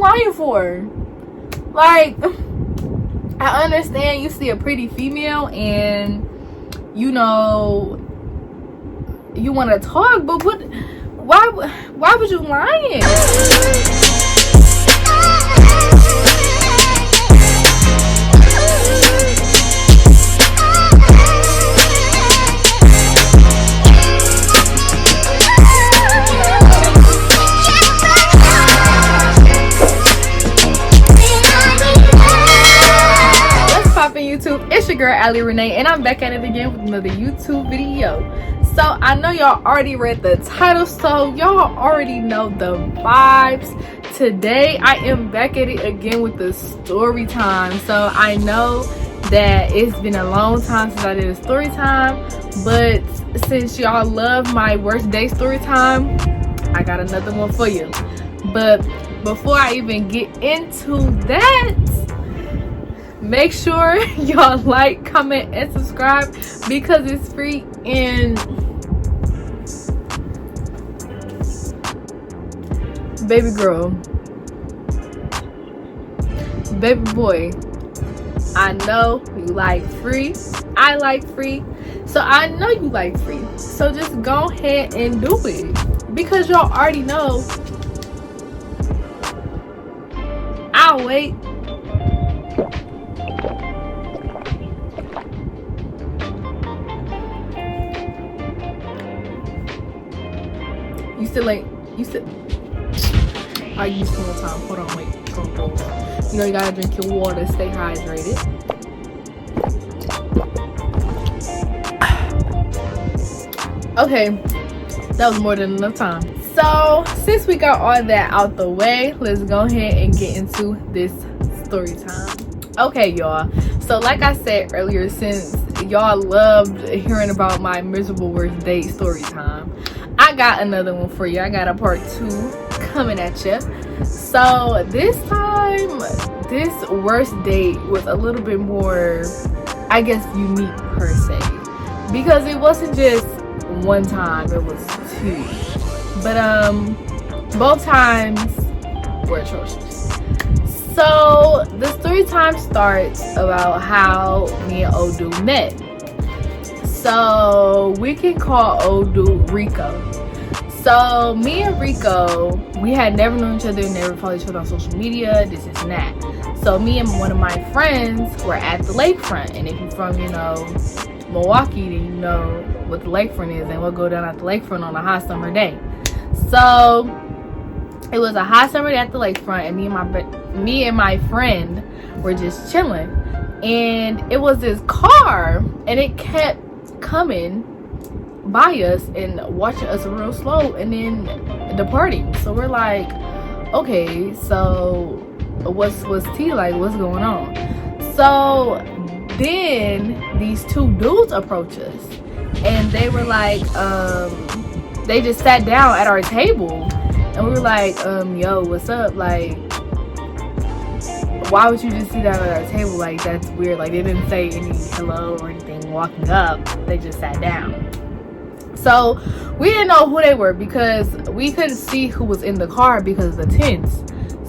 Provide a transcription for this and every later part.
lying for? Like, I understand you see a pretty female and you know you want to talk, but why would you lying? YouTube, it's your girl Ali Renee, and I'm back at it again with another YouTube video. So I know y'all already read the title, so y'all already know the vibes. Today I am back at it again with the story time. So I know that it's been a long time since I did a story time, but since y'all love my worst day story time, I got another one for you. But before I even get into that, make sure y'all like, comment, and subscribe because it's free. And baby girl, baby boy, I know you like free. I like free. So I know you like free. So just go ahead and do it because y'all already know. I'll wait. You still ain't. You still. I use one more time. Hold on, wait. You know you gotta drink your water. Stay hydrated. Okay, that was more than enough time. So since we got all that out the way, let's go ahead and get into this story time. Okay, y'all. So like I said earlier, since y'all loved hearing about my miserable worst date story time, I got another one for you. I got a part 2 coming at you. So this time, this worst date was a little bit more, I guess, unique per se, because it wasn't just one time, it was 2. But both times were atrocious. So the story time starts about how me and old dude met. So we can call old dude Rico. So me and Rico, we had never known each other, never followed each other on social media, this and that. So me and one of my friends were at the lakefront, and if you're from, you know, Milwaukee, then you know what the lakefront is, and we'll go down at the lakefront on a hot summer day. So it was a hot summer day at the lakefront, and me and my friend were just chilling, and it was this car, and it kept coming by us and watching us real slow and then departing. So we're like, okay, so what's T like? What's going on? So then these 2 dudes approach us, and they were like, they just sat down at our table, and we were like, yo, what's up? Like, why would you just sit down at our table? Like, that's weird. Like, they didn't say any hello or anything walking up. They just sat down. So we didn't know who they were because we couldn't see who was in the car because of the tents.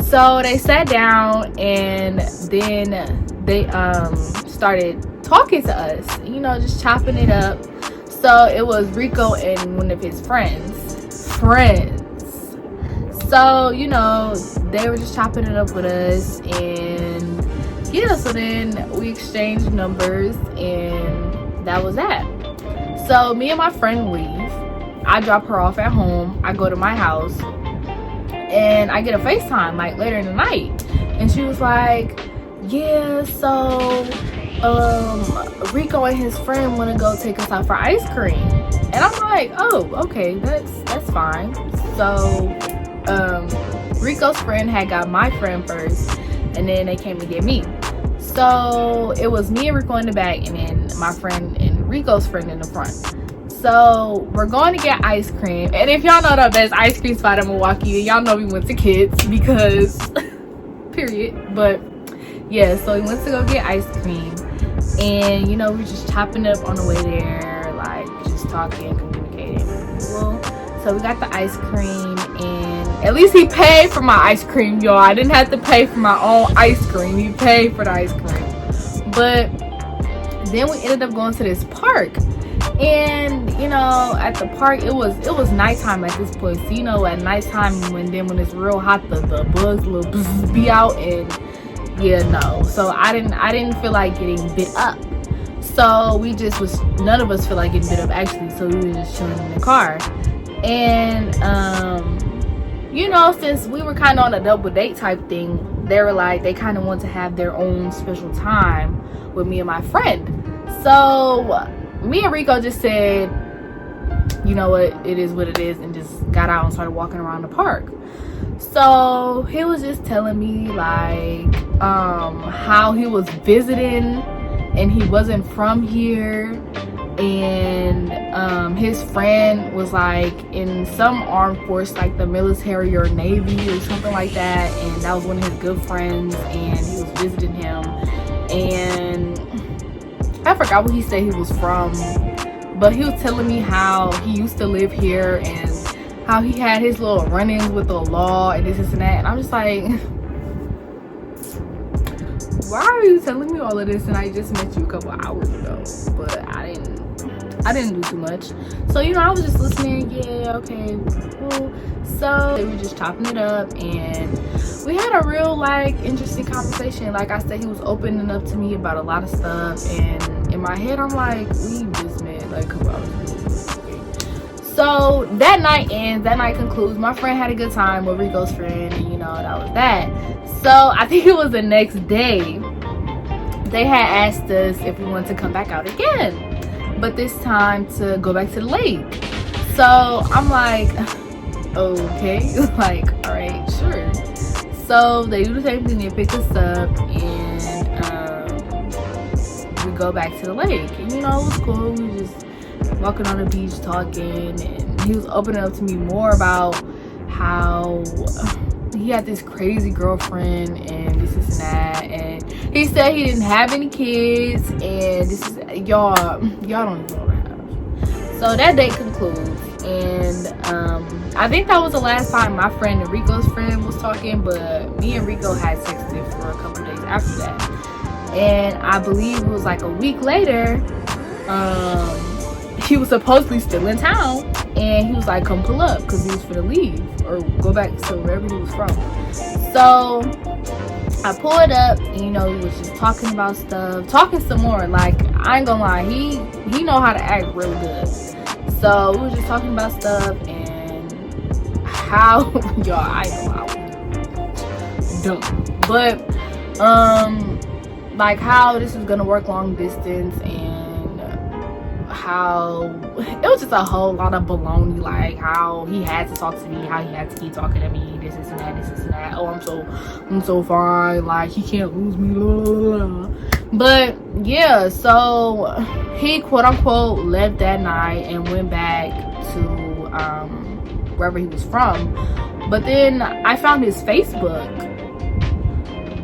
So they sat down, and then they started talking to us, you know, just chopping it up. So it was Rico and one of his friends. So, you know, they were just chopping it up with us, and yeah, so then we exchanged numbers, and that was that. So me and my friend leave. I drop her off at home. I go to my house, and I get a FaceTime like later in the night, and she was like, yeah, so Rico and his friend want to go take us out for ice cream. And I'm like, oh, okay, that's fine. So Rico's friend had got my friend first, and then they came to get me. So it was me and Rico in the back, and then my friend and Rico's friend in the front. So we're going to get ice cream, and if y'all know the best ice cream spot in Milwaukee, y'all know we went to Kids because period. But yeah, so we went to go get ice cream, and you know, we're just chopping up on the way there, like just talking, communicating. Well, so we got the ice cream, and At least he paid for my ice cream, y'all. I didn't have to pay for my own ice cream. He paid for the ice cream. But then we ended up going to this park. And you know, at the park it was nighttime at this point. So you know, at nighttime when it's real hot, the bugs will be out, and yeah, no. So I didn't feel like getting bit up. So none of us feel like getting bit up actually. So we were just chilling in the car. And you know, since we were kind of on a double date type thing, they kind of want to have their own special time with me and my friend. So me and Rico just said, you know what, it is what it is, and just got out and started walking around the park. So he was just telling me like how he was visiting and he wasn't from here, and his friend was like in some armed force, like the military or navy or something like that, and that was one of his good friends, and he was visiting him. And I forgot what he said he was from, but he was telling me how he used to live here and how he had his little run-ins with the law and this and that. And I'm just like, why are you telling me all of this and I just met you a couple hours ago? But I didn't do too much. So you know, I was just listening. Yeah, okay, cool. So they were just chopping it up, and we had a real like interesting conversation. Like I said, he was opening up to me about a lot of stuff, and in my head I'm like, we just met like a couple hours ago. So that night ends, that night concludes. My friend had a good time with Rico's friend, and you know, that was that. So I think it was the next day they had asked us if we wanted to come back out again, but this time to go back to the lake. So I'm like, okay, like, all right, sure. So they do the same thing. They pick us up, and we go back to the lake. And you know, it was cool. We were just walking on the beach talking, and he was opening up to me more about how he had this crazy girlfriend and this and that, and he said he didn't have any kids, and this is y'all don't even know what happened. So that date concludes, and I think that was the last time my friend and Rico's friend was talking, but me and Rico had sexted for a couple days after that. And I believe it was like a week later, he was supposedly still in town, and he was like, come pull up, because he was finna leave or go back to wherever he was from. So I pulled up, and you know, we was just talking about stuff, talking some more. Like, I ain't gonna lie, he know how to act real good. So we were just talking about stuff, and how y'all, I know I was dumb, but like how this is gonna work long distance, and how it was just a whole lot of baloney, like how he had to talk to me, how he had to keep talking to me, this and that. Oh, I'm so fine, like he can't lose me, blah, blah, blah. But yeah, so he quote unquote left that night and went back to wherever he was from. But then I found his Facebook,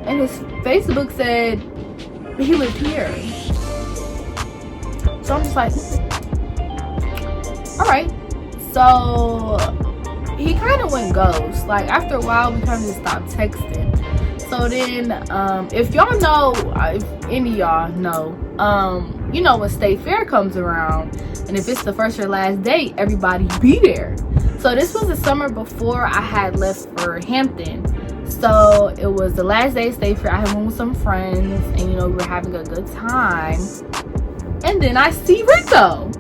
and his Facebook said he lived here. So I'm just like, all right. So he kind of went ghost. Like after a while, we kind of just stopped texting. So then, if y'all know, if any of y'all know, you know, when State Fair comes around, and if it's the first or last day, everybody be there. So this was the summer before I had left for Hampton. So it was the last day of State Fair. I had went with some friends, and you know, we were having a good time. And then I see Rico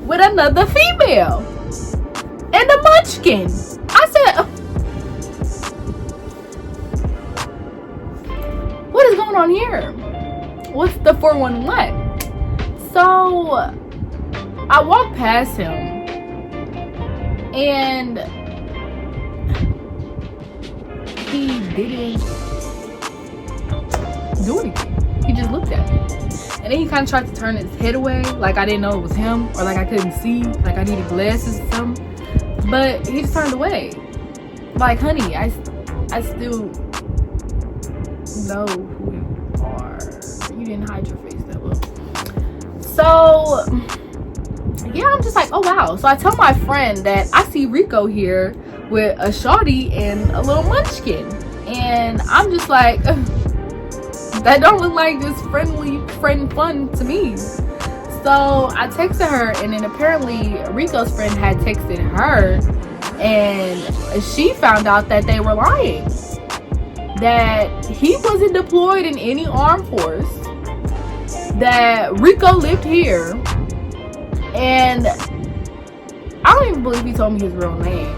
with another female and a munchkin. I said, what is going on here? What's the 411? So I walked past him, and he didn't do anything. He just looked at me. And then he kind of tried to turn his head away, like I didn't know it was him, or like I couldn't see, like I needed glasses or something. But he just turned away. Like, honey, I still know who you are. You didn't hide your face that well. So yeah, I'm just like, oh wow. So I tell my friend that I see Rico here with a shorty and a little munchkin. And I'm just like, that don't look like just friend fun to me. So I texted her, and then apparently Rico's friend had texted her, and she found out that they were lying, that he wasn't deployed in any armed force, that Rico lived here, and I don't even believe he told me his real name.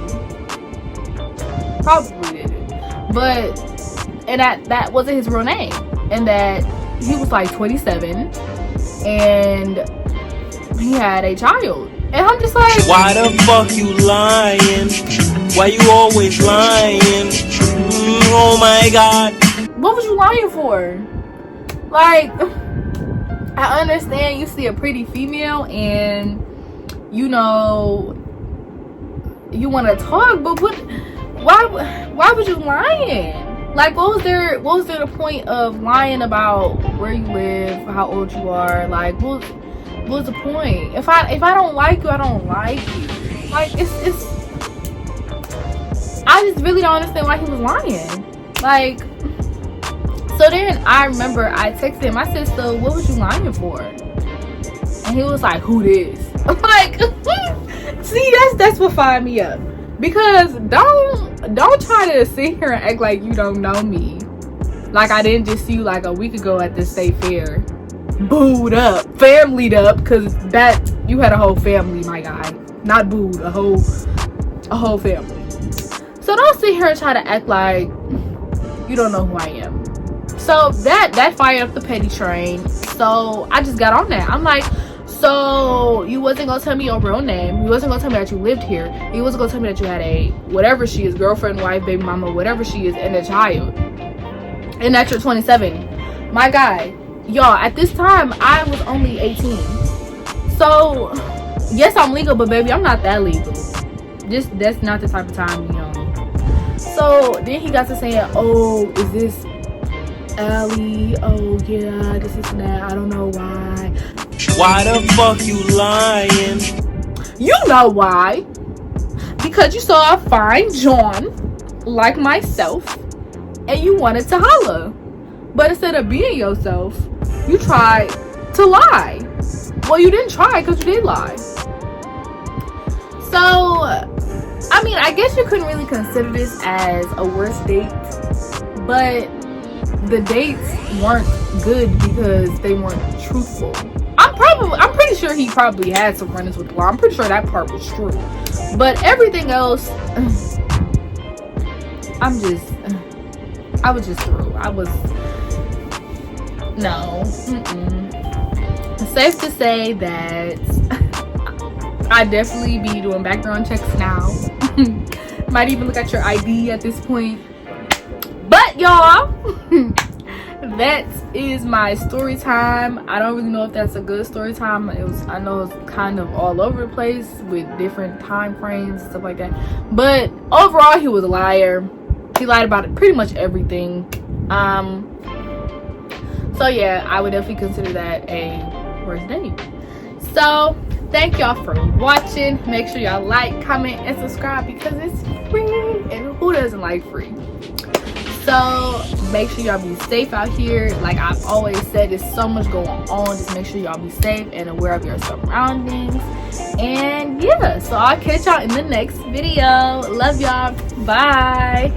Probably didn't. But, and that wasn't his real name. And that he was like 27 and he had a child. And I'm just like, why the fuck you lying? Why you always lying? Oh my god. What was you lying for? Like, I understand you see a pretty female and you know you want to talk, but why was you lying? Like, what was there the point of lying about where you live, how old you are? Like, what was the point? If I don't like you, I don't like you. Like, it's I just really don't understand why he was lying. Like, so then I remember I texted him. I said, so what was you lying for? And he was like, who this? I'm like, see, that's what fired me up. Because don't try to sit here and act like you don't know me. Like I didn't just see you like a week ago at the state fair. Booed up, familyed up, because that you had a whole family, my guy. Not booed, a whole family. So don't sit here and try to act like you don't know who I am. So that fired up the petty train. So I just got on that. I'm like, so you wasn't gonna tell me your real name. You wasn't gonna tell me that you lived here. You wasn't gonna tell me that you had a whatever she is, girlfriend, wife, baby mama, whatever she is, and a child. And that you're 27. My guy, y'all, at this time I was only 18. So yes, I'm legal, but baby, I'm not that legal. That's not the type of time, you know. So then he got to saying, oh, is this Allie? Oh yeah, this is that. I don't know why. Why the fuck you lying? You know why. Because you saw a fine John like myself and you wanted to holla. But instead of being yourself, you tried to lie. Well, you didn't try because you did lie. So, I mean, I guess you couldn't really consider this as a worst date. But the dates weren't good because they weren't truthful. I'm pretty sure he probably had some run-ins with the law. I'm pretty sure that part was true. But everything else, I was just through. No. Safe to say that I definitely be doing background checks now. Might even look at your ID at this point. But y'all, that is my story time. I don't really know if that's a good story time. I know it's kind of all over the place with different time frames and stuff like that. But overall, he was a liar. He lied about pretty much everything. So yeah, I would definitely consider that a worst date. So thank y'all for watching. Make sure y'all like, comment, and subscribe because it's free. And who doesn't like free? So make sure y'all be safe out here. Like I've always said, there's so much going on. Just make sure y'all be safe and aware of your surroundings. And yeah, so I'll catch y'all in the next video. Love y'all. Bye.